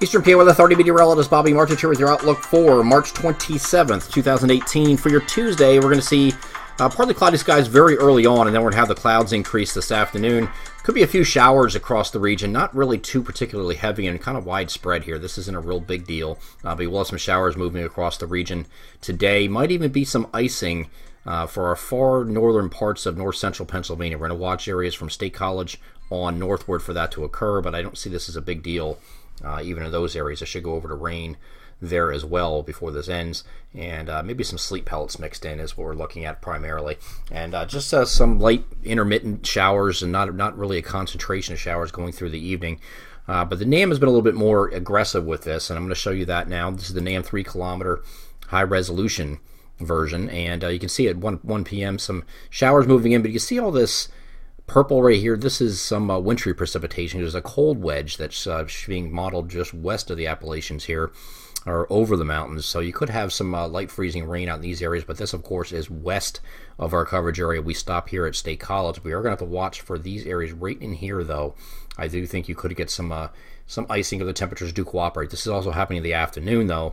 Eastern PA Weather 30 meteorologist Bobby Martich here with your outlook for March 27th, 2018. For your Tuesday, we're going to see partly cloudy skies very early on, and then we're going to have the clouds increase this afternoon. Could be a few showers across the region, not really too particularly heavy and kind of widespread here. This isn't a real big deal, but we'll have some showers moving across the region today. Might even be some icing for our far northern parts of north central Pennsylvania. We're going to watch areas from State College on northward for that to occur, but I don't see this as a big deal. Even in those areas, it should go over to rain there as well before this ends, and maybe some sleet pellets mixed in is what we're looking at primarily, and just some light intermittent showers, and not really a concentration of showers going through the evening. But the NAM has been a little bit more aggressive with this, and I'm going to show you that now. This is the NAM 3-kilometer high resolution version, and you can see at 1 p.m. some showers moving in, but you can see all this purple right here. This is some wintry precipitation. There's a cold wedge that's being modeled just west of the Appalachians here, or over the mountains. So you could have some light freezing rain out in these areas, but this, of course, is west of our coverage area. We stop here at State College. We are going to have to watch for these areas right in here, though. I do think you could get some icing if the temperatures do cooperate. This is also happening in the afternoon, though.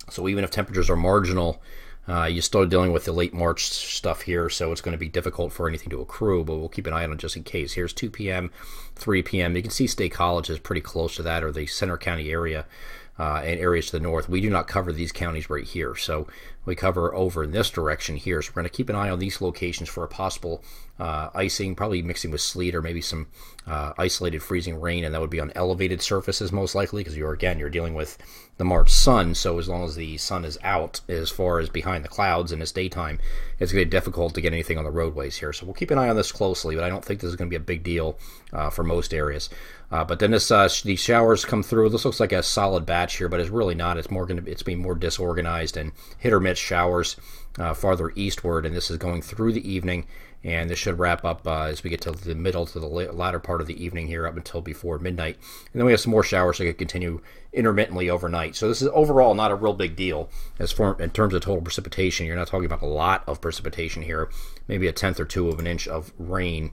So even if temperatures are marginal, you start dealing with the late March stuff here, so it's going to be difficult for anything to accrue, but we'll keep an eye on it just in case. Here's 2 p.m., 3 p.m. You can see State College is pretty close to that, or the Center County area and areas to the north. We do not cover these counties right here, so we cover over in this direction here. So we're going to keep an eye on these locations for a possible icing, probably mixing with sleet or maybe some isolated freezing rain, and that would be on elevated surfaces most likely, because you're dealing with the March sun, so as long as the sun is out as far as behind the clouds and it's daytime, it's going to be difficult to get anything on the roadways here. So we'll keep an eye on this closely, but I don't think this is going to be a big deal for most areas. But then these showers come through. This looks like a solid batch here, but it's really not. It's being more disorganized and hit or miss showers farther eastward, and this is going through the evening, and this should wrap up as we get to the middle to the latter part of the evening here up until before midnight. And then we have some more showers that could continue intermittently overnight. So this is overall not a real big deal in terms of total precipitation. You're not talking about a lot of precipitation here, maybe a tenth or two of an inch of rain.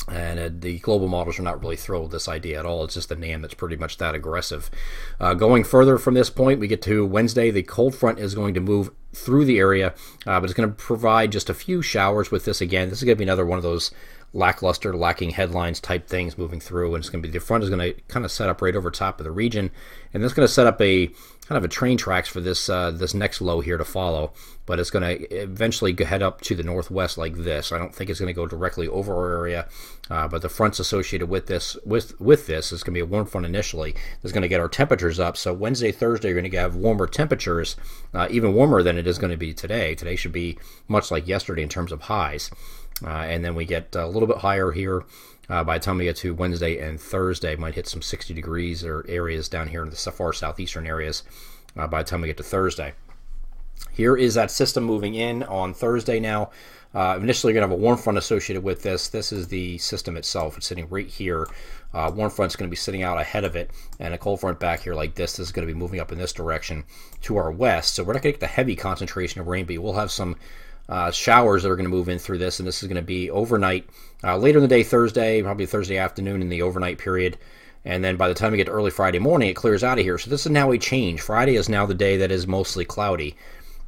And the global models are not really thrilled with this idea at all. It's just the NAM that's pretty much that aggressive. Going further from this point, we get to Wednesday. The cold front is going to move through the area, but it's going to provide just a few showers with this again. This is going to be another one of those lackluster, lacking headlines type things moving through, and it's going to be, the front is going to kind of set up right over top of the region, and that's going to set up a kind of a train tracks for this this next low here to follow, but it's going to eventually head up to the northwest like this. I don't think it's going to go directly over our area, but the fronts associated with this is going to be a warm front initially. That's going to get our temperatures up. So Wednesday, Thursday, you're going to have warmer temperatures, even warmer than it is going to be today. Today should be much like yesterday in terms of highs. And then we get a little bit higher here by the time we get to Wednesday and Thursday. Might hit some 60 degrees or areas down here in the far southeastern areas by the time we get to Thursday. Here is that system moving in on Thursday now. Initially, you're going to have a warm front associated with this. This is the system itself. It's sitting right here. Warm front's going to be sitting out ahead of it, and a cold front back here like this. This is going to be moving up in this direction to our west. So we're not going to get the heavy concentration of rain, but we'll have some showers that are going to move in through this, and this is going to be overnight, later in the day Thursday, probably Thursday afternoon in the overnight period, and then by the time we get to early Friday morning, it clears out of here. So this is now a change. Friday is now the day that is mostly cloudy.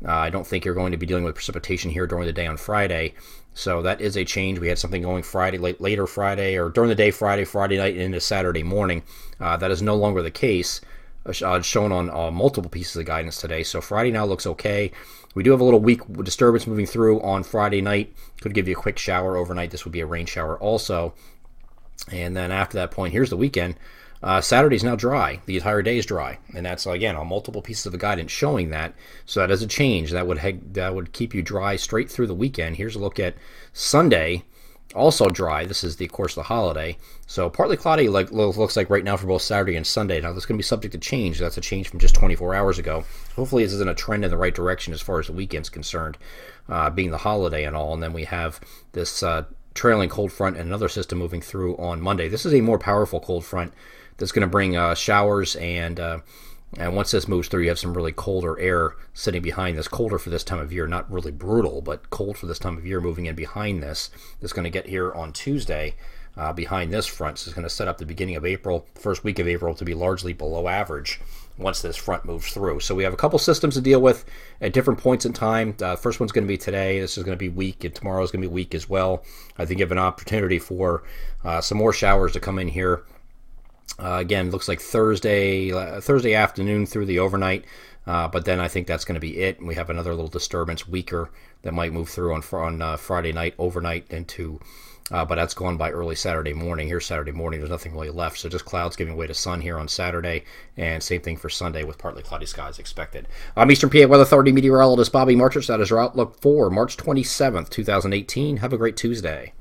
I don't think you're going to be dealing with precipitation here during the day on Friday, so that is a change. We had something going Friday, later Friday, or during the day Friday night and into Saturday morning. That is no longer the case, shown on multiple pieces of guidance today. So Friday now looks okay. We do have a little weak disturbance moving through on Friday night. Could give you a quick shower overnight. This would be a rain shower also. And then after that point, here's the weekend. Saturday's now dry. The entire day is dry. And that's, again, on multiple pieces of the guidance showing that. So that is a change. That would keep you dry straight through the weekend. Here's a look at Sunday. Also dry. This is, of course, the holiday. So partly cloudy looks like right now for both Saturday and Sunday. Now, this is going to be subject to change. That's a change from just 24 hours ago. Hopefully, this isn't a trend in the right direction as far as the weekend's concerned, being the holiday and all. And then we have this trailing cold front and another system moving through on Monday. This is a more powerful cold front that's going to bring showers, and once this moves through, you have some really colder air sitting behind this. Colder for this time of year, not really brutal, but cold for this time of year moving in behind this. That's going to get here on Tuesday. behind this front. So it's going to set up the beginning of April, first week of April, to be largely below average once this front moves through. So we have a couple systems to deal with at different points in time. First one's going to be today. This is going to be weak, and tomorrow is going to be weak as well. I think you have an opportunity for some more showers to come in here. Again, looks like Thursday afternoon through the overnight. But then I think that's going to be it. And we have another little disturbance, weaker, that might move through on Friday night, overnight into, but that's gone by early Saturday morning. Here's Saturday morning. There's nothing really left. So just clouds giving way to sun here on Saturday. And same thing for Sunday with partly cloudy skies expected. I'm Eastern PA Weather Authority meteorologist Bobby Marchich. That is your outlook for March 27th, 2018. Have a great Tuesday.